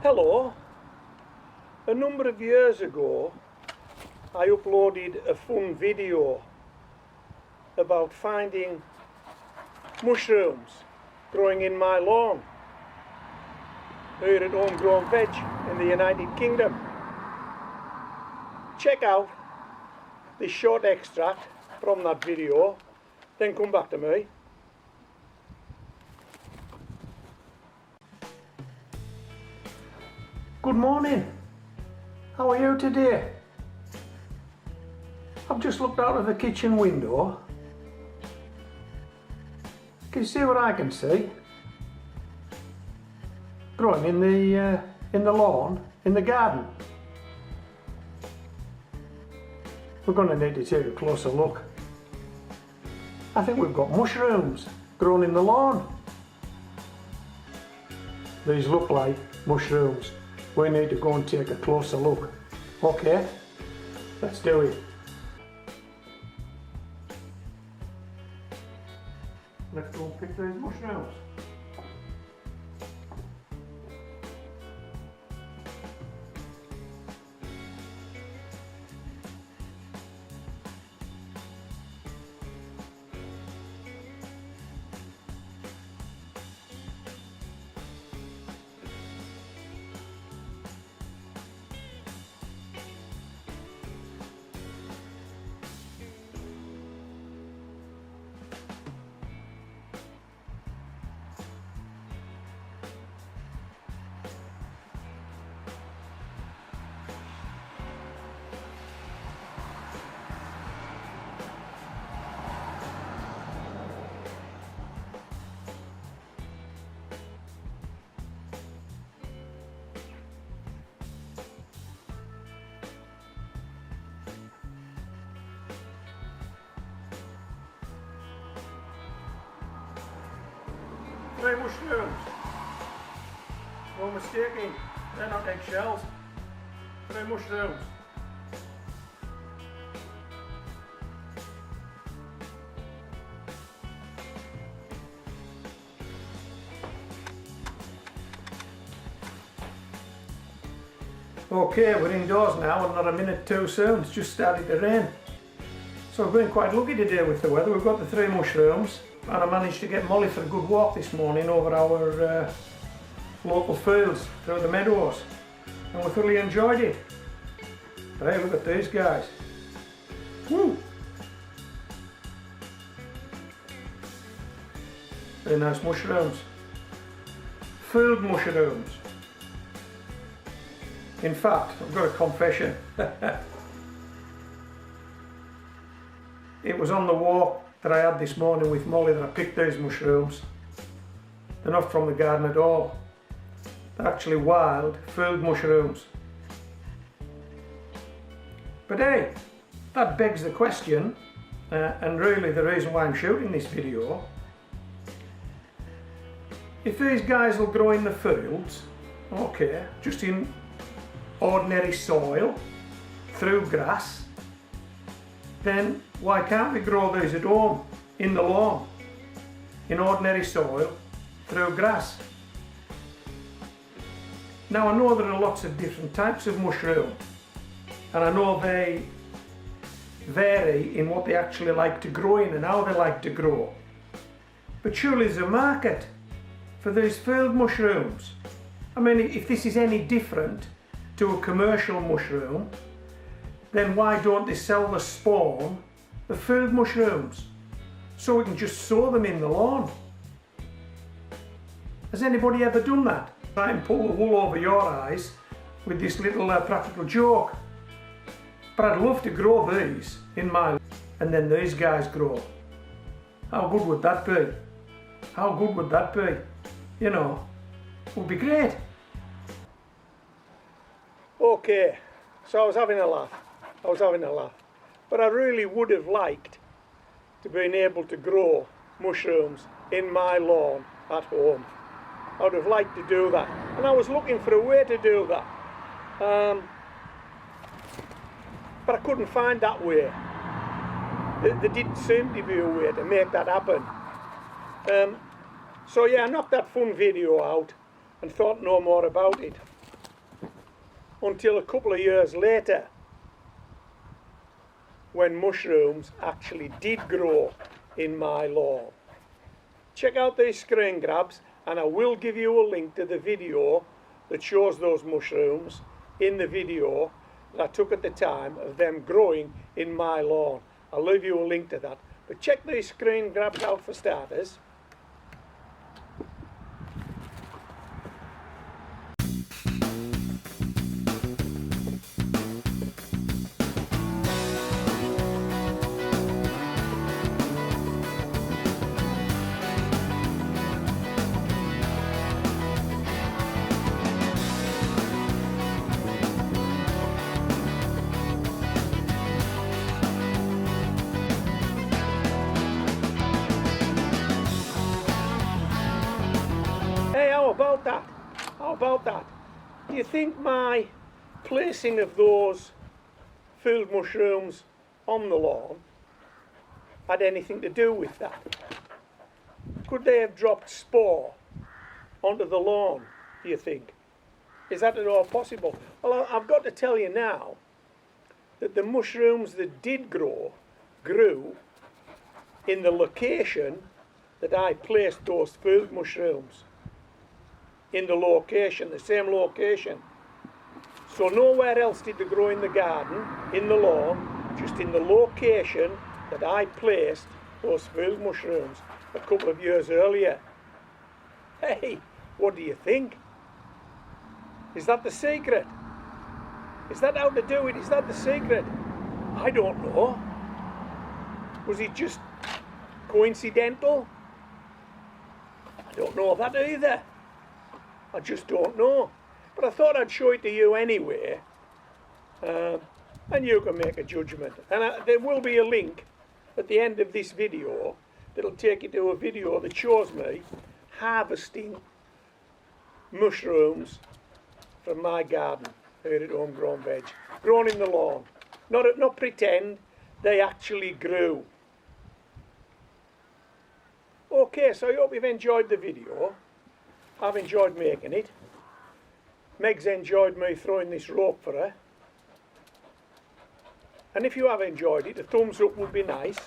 Hello. A number of years ago I uploaded a fun video about finding mushrooms growing in my lawn here at Homegrown Veg in the United Kingdom. Check out this short extract from that video, then come back to me. Good morning. How are you today? I've just looked out of the kitchen window. Can you see what I can see? Growing in the lawn, in the garden. We're going to need to take a closer look. I think we've got mushrooms grown in the lawn. These look like mushrooms. We need to go and take a closer look. Okay, let's do it. Let's go and pick these mushrooms. Three mushrooms. No mistaking, they're not eggshells. 3 mushrooms. Okay, we're indoors now and not a minute too soon. It's just started to rain. So we've been quite lucky today with the weather. We've got the 3 mushrooms. And I managed to get Molly for a good walk this morning over our local fields through the meadows, and we thoroughly enjoyed it. Hey, look at these guys. Woo! Very nice mushrooms. Field mushrooms. In fact, I've got a confession. It was on the walk that I had this morning with Molly that I picked these mushrooms. They're not from the garden at all. They're actually wild field mushrooms. But hey, that begs the question, and really the reason why I'm shooting this video. If these guys will grow in the fields, okay, just in ordinary soil, through grass, then why can't we grow these at home, in the lawn, in ordinary soil, through grass? Now I know there are lots of different types of mushroom, and I know they vary in what they actually like to grow in and how they like to grow. But surely there's a market for these field mushrooms. I mean, if this is any different to a commercial mushroom, then why don't they sell the spawn of field mushrooms so we can just sow them in the lawn? Has anybody ever done that? Try and pull the wool over your eyes with this little practical joke. But I'd love to grow these in my, and then these guys grow. How good would that be? How good would that be? You know, it would be great. Okay, so I was having a laugh. But I really would have liked to been able to grow mushrooms in my lawn at home. I would have liked to do that, and I was looking for a way to do that, but I couldn't find that way. There didn't seem to be a way to make that happen. So yeah, I knocked that fun video out and thought no more about it. until a couple of years later, when mushrooms actually did grow in my lawn. Check out these screen grabs, and I will give you a link to the video that shows those mushrooms in the video that I took at the time of them growing in my lawn. I'll leave you a link to that. But check these screen grabs out for starters. Hey, how about that? How about that? Do you think my placing of those field mushrooms on the lawn had anything to do with that? Could they have dropped spore onto the lawn, do you think? Is that at all possible? Well, I've got to tell you now that the mushrooms that did grow grew in the location that I placed those field mushrooms. In the location, the same location. So nowhere else did they grow in the garden, in the lawn, just in the location that I placed those field mushrooms a couple of years earlier. Hey, what do you think? Is that the secret? Is that how to do it? Is that the secret? I don't know. Was it just coincidental? I don't know that either. I just don't know. But I thought I'd show it to you anyway. And you can make a judgment. And there will be a link at the end of this video that'll take you to a video that shows me harvesting mushrooms from my garden here at Homegrown Veg. Grown in the lawn. Not pretend, they actually grew. Okay, so I hope you've enjoyed the video. I've enjoyed making it. Meg's enjoyed me throwing this rope for her. And if you have enjoyed it, a thumbs up would be nice.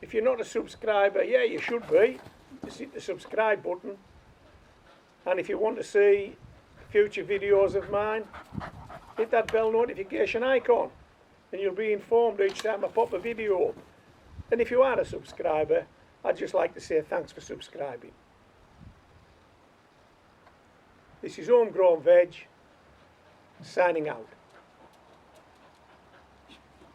If you're not a subscriber, yeah, you should be. Just hit the subscribe button. And if you want to see future videos of mine, hit that bell notification icon and you'll be informed each time I pop a video up. And if you are a subscriber, I'd just like to say thanks for subscribing. This is Homegrown Veg, signing out.